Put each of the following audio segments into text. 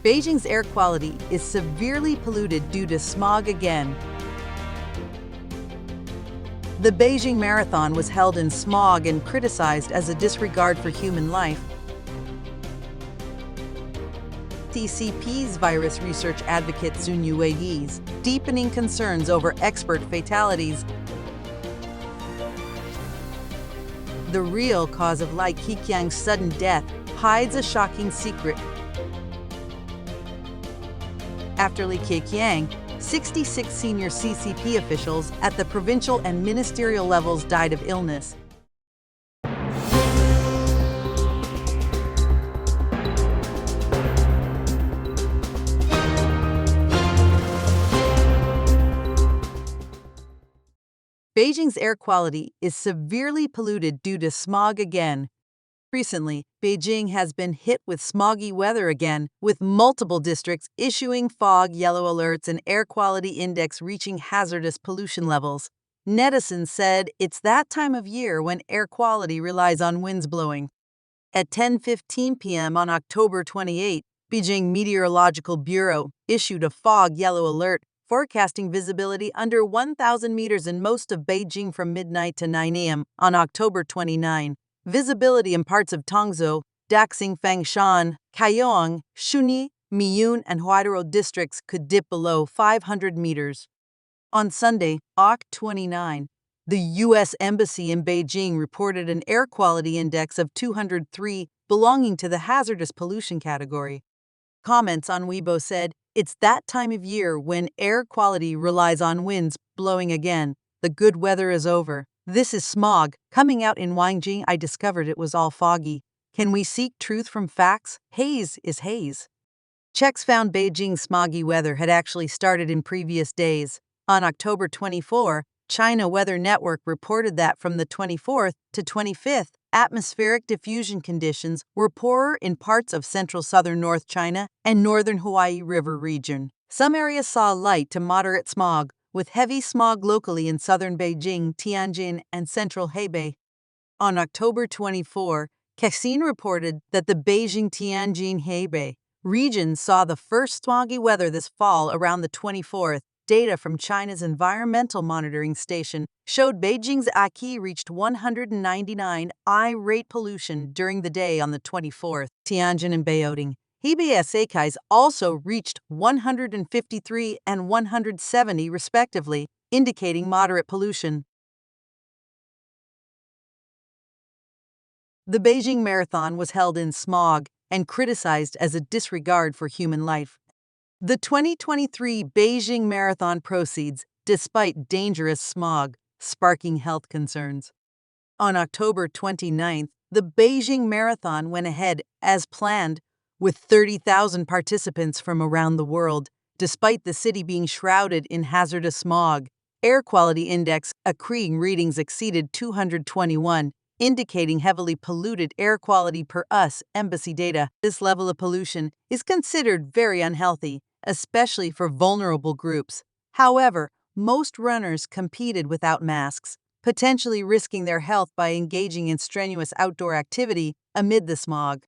Beijing's air quality is severely polluted due to smog again. The Beijing Marathon was held in smog and criticized as a disregard for human life. CCP's virus research advocate Sun Yueyi's deepening concerns over expert fatalities. The real cause of Li Keqiang's sudden death hides a shocking secret. After Li Keqiang, 66 senior CCP officials at the provincial and ministerial levels died of illness. Beijing's air quality is severely polluted due to smog again. Recently, Beijing has been hit with smoggy weather again, with multiple districts issuing fog yellow alerts and air quality index reaching hazardous pollution levels. Netizens said it's that time of year when air quality relies on winds blowing. At 10:15 p.m. on October 28, Beijing Meteorological Bureau issued a fog yellow alert, forecasting visibility under 1,000 meters in most of Beijing from midnight to 9 a.m. on October 29. Visibility in parts of Tongzhou, Daxing, Fangshan, Kaiyong, Shunyi, Miyun, and Huairou districts could dip below 500 meters. On Sunday, Oct. 29, the U.S. Embassy in Beijing reported an air quality index of 203, belonging to the hazardous pollution category. Comments on Weibo said, "It's that time of year when air quality relies on winds blowing again. The good weather is over. This is smog. Coming out in Wangjing, I discovered it was all foggy. Can we seek truth from facts? Haze is haze." Checks found Beijing's smoggy weather had actually started in previous days. On October 24, China Weather Network reported that from the 24th to 25th, atmospheric diffusion conditions were poorer in parts of central southern North China and northern Hawaii River region. Some areas saw light to moderate smog, with heavy smog locally in southern Beijing, Tianjin, and central Hebei. On October 24, Xi'an reported that the Beijing-Tianjin-Hebei region saw the first smoggy weather this fall around the 24th. Data from China's Environmental Monitoring Station showed Beijing's AQI reached 199 I-rate pollution during the day on the 24th. Tianjin and Beijing, Hebei's AQIs also reached 153 and 170 respectively, indicating moderate pollution. The Beijing Marathon was held in smog and criticized as a disregard for human life. The 2023 Beijing Marathon proceeds despite dangerous smog, sparking health concerns. On October 29th, the Beijing Marathon went ahead as planned, with 30,000 participants from around the world, despite the city being shrouded in hazardous smog. Air quality index AQI readings exceeded 221, indicating heavily polluted air quality per US embassy data. This level of pollution is considered very unhealthy, especially for vulnerable groups. However, most runners competed without masks, potentially risking their health by engaging in strenuous outdoor activity amid the smog.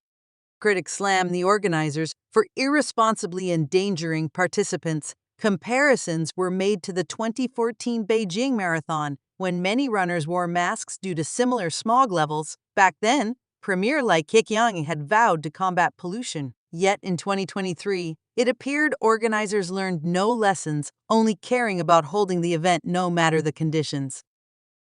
Critics slammed the organizers for irresponsibly endangering participants. Comparisons were made to the 2014 Beijing Marathon, when many runners wore masks due to similar smog levels. Back then, Premier Li Keqiang had vowed to combat pollution. Yet in 2023, it appeared organizers learned no lessons, only caring about holding the event no matter the conditions.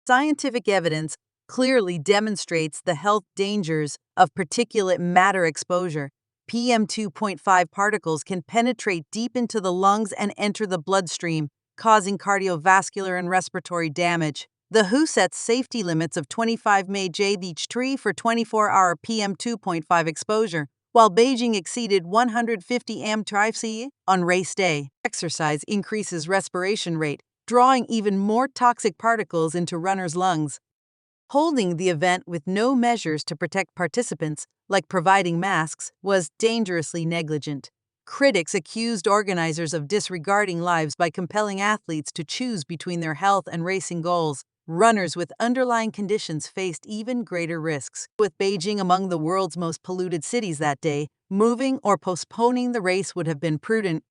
Scientific evidence clearly demonstrates the health dangers of particulate matter exposure. PM2.5 particles can penetrate deep into the lungs and enter the bloodstream, causing cardiovascular and respiratory damage. The WHO sets safety limits of 25 mg each tree for 24-hour PM2.5 exposure, while Beijing exceeded 150 mg on race day. Exercise increases respiration rate, drawing even more toxic particles into runners' lungs. Holding the event with no measures to protect participants, like providing masks, was dangerously negligent. Critics accused organizers of disregarding lives by compelling athletes to choose between their health and racing goals. runners with underlying conditions faced even greater risks. With Beijing among the world's most polluted cities that day, moving or postponing the race would have been prudent.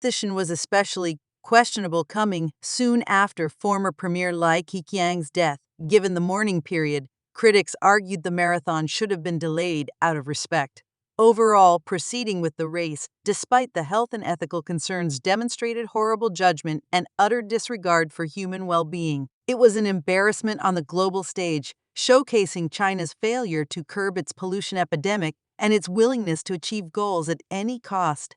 The decision was especially questionable coming soon after former Premier Li Keqiang's death. Given the mourning period, critics argued the marathon should have been delayed out of respect. Overall, proceeding with the race, despite the health and ethical concerns, demonstrated horrible judgment and utter disregard for human well-being. It was an embarrassment on the global stage, showcasing China's failure to curb its pollution epidemic and its willingness to achieve goals at any cost.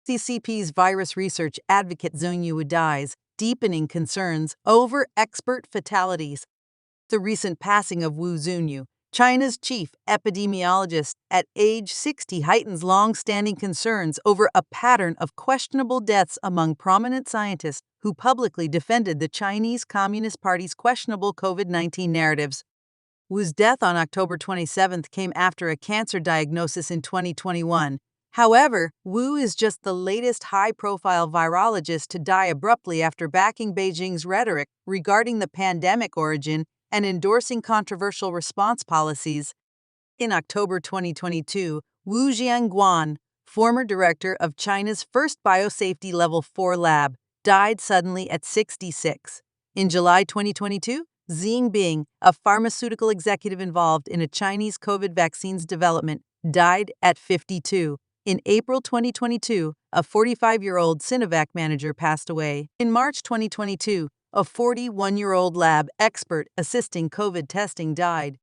CCP's virus research advocate Zheng Yu dies, deepening concerns over expert fatalities. The recent passing of Wu Zunyu, China's chief epidemiologist at age 60, heightens long-standing concerns over a pattern of questionable deaths among prominent scientists who publicly defended the Chinese Communist Party's questionable COVID-19 narratives. Wu's death on October 27 came after a cancer diagnosis in 2021. However, Wu is just the latest high-profile virologist to die abruptly after backing Beijing's rhetoric regarding the pandemic origin and endorsing controversial response policies. In October 2022, Wu Jianguan, former director of China's first biosafety Level 4 lab, died suddenly at 66. In July 2022, Jinping, a pharmaceutical executive involved in a Chinese COVID vaccine's development, died at 52. In April 2022, a 45-year-old Sinovac manager passed away. In March 2022, a 41-year-old lab expert assisting COVID testing died.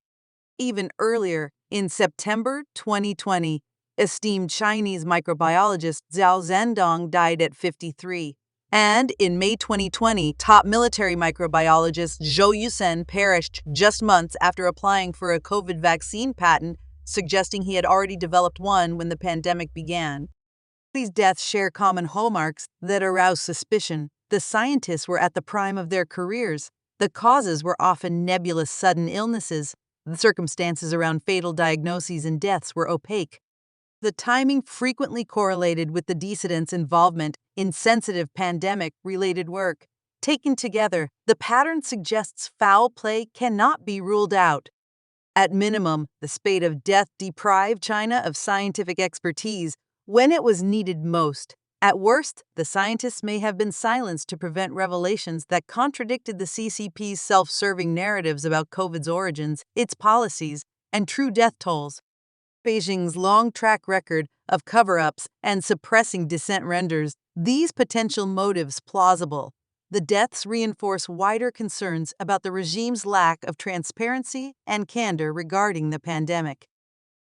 Even earlier, in September 2020, esteemed Chinese microbiologist Zhao Zhendong died at 53. And in May 2020, top military microbiologist Zhou Yusen perished just months after applying for a COVID vaccine patent, suggesting he had already developed one when the pandemic began. These deaths share common hallmarks that arouse suspicion. The scientists were at the prime of their careers. The causes were often nebulous, sudden illnesses. The circumstances around fatal diagnoses and deaths were opaque. The timing frequently correlated with the dissidents' involvement in sensitive pandemic-related work. Taken together, the pattern suggests foul play cannot be ruled out. At minimum, the spate of death deprived China of scientific expertise when it was needed most. At worst, the scientists may have been silenced to prevent revelations that contradicted the CCP's self-serving narratives about COVID's origins, its policies, and true death tolls. Beijing's long track record of cover-ups and suppressing dissent renders these potential motives plausible. The deaths reinforce wider concerns about the regime's lack of transparency and candor regarding the pandemic.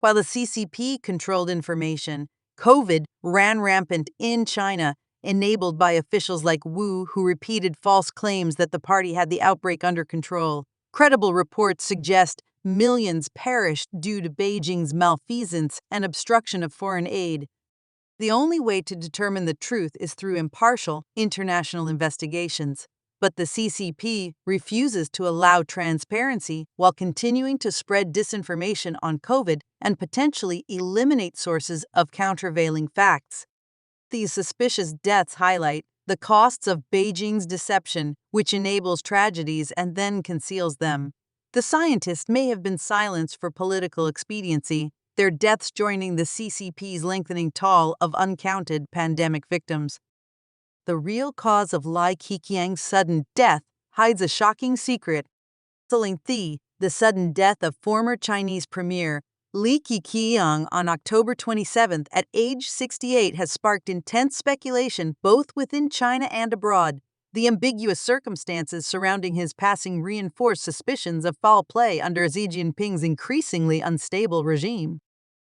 While the CCP controlled information, COVID ran rampant in China, enabled by officials like Wu who repeated false claims that the party had the outbreak under control. Credible reports suggest millions perished due to Beijing's malfeasance and obstruction of foreign aid. The only way to determine the truth is through impartial, international investigations. But the CCP refuses to allow transparency while continuing to spread disinformation on COVID and potentially eliminate sources of countervailing facts. These suspicious deaths highlight the costs of Beijing's deception, which enables tragedies and then conceals them. The scientists may have been silenced for political expediency, their deaths joining the CCP's lengthening toll of uncounted pandemic victims. The real cause of Li Keqiang's sudden death hides a shocking secret. The sudden death of former Chinese Premier Li Keqiang on October 27 at age 68 has sparked intense speculation both within China and abroad. The ambiguous circumstances surrounding his passing reinforce suspicions of foul play under Xi Jinping's increasingly unstable regime.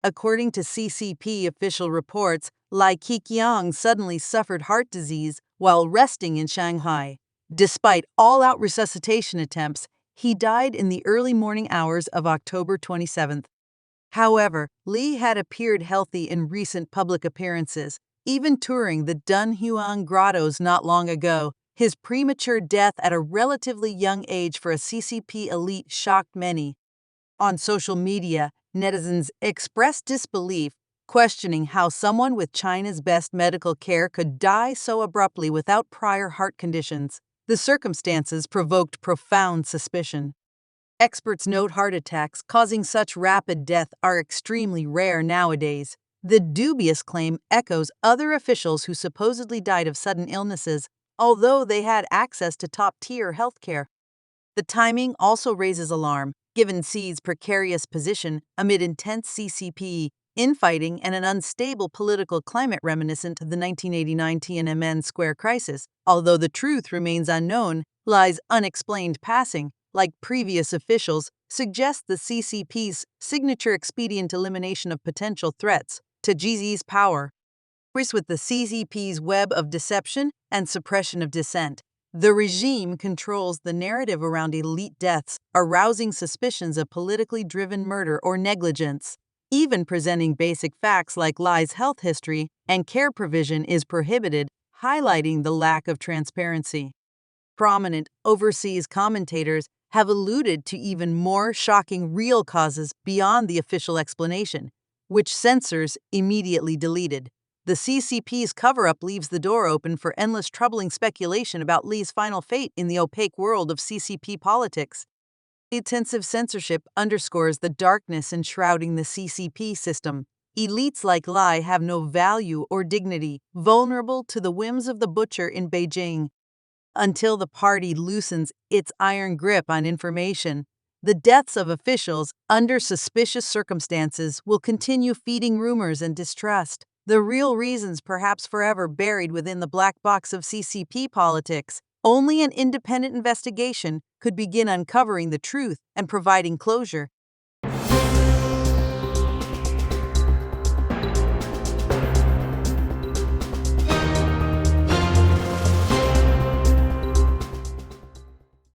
According to CCP official reports, Li Keqiang suddenly suffered heart disease while resting in Shanghai. Despite all-out resuscitation attempts, he died in the early morning hours of October 27. However, Li had appeared healthy in recent public appearances, even touring the Dunhuang grottos not long ago. His premature death at a relatively young age for a CCP elite shocked many. On social media, netizens expressed disbelief, questioning how someone with China's best medical care could die so abruptly without prior heart conditions. The circumstances provoked profound suspicion. Experts note heart attacks causing such rapid death are extremely rare nowadays. The dubious claim echoes other officials who supposedly died of sudden illnesses, although they had access to top-tier healthcare. The timing also raises alarm, given Xi's precarious position amid intense CCP infighting and an unstable political climate reminiscent of the 1989 Tiananmen Square crisis. Although the truth remains unknown, Li's unexplained passing, like previous officials, suggests the CCP's signature expedient elimination of potential threats to Xi's power. With the CCP's web of deception and suppression of dissent, the regime controls the narrative around elite deaths, arousing suspicions of politically driven murder or negligence. Even presenting basic facts like Li's health history and care provision is prohibited, highlighting the lack of transparency. Prominent overseas commentators have alluded to even more shocking real causes beyond the official explanation, which censors immediately deleted. The CCP's cover-up leaves the door open for endless troubling speculation about Li's final fate in the opaque world of CCP politics. Intensive censorship underscores the darkness enshrouding the CCP system. Elites like Li have no value or dignity, vulnerable to the whims of the butcher in Beijing. Until the party loosens its iron grip on information, the deaths of officials under suspicious circumstances will continue feeding rumors and distrust. The real reasons perhaps forever buried within the black box of CCP politics. Only an independent investigation could begin uncovering the truth and providing closure.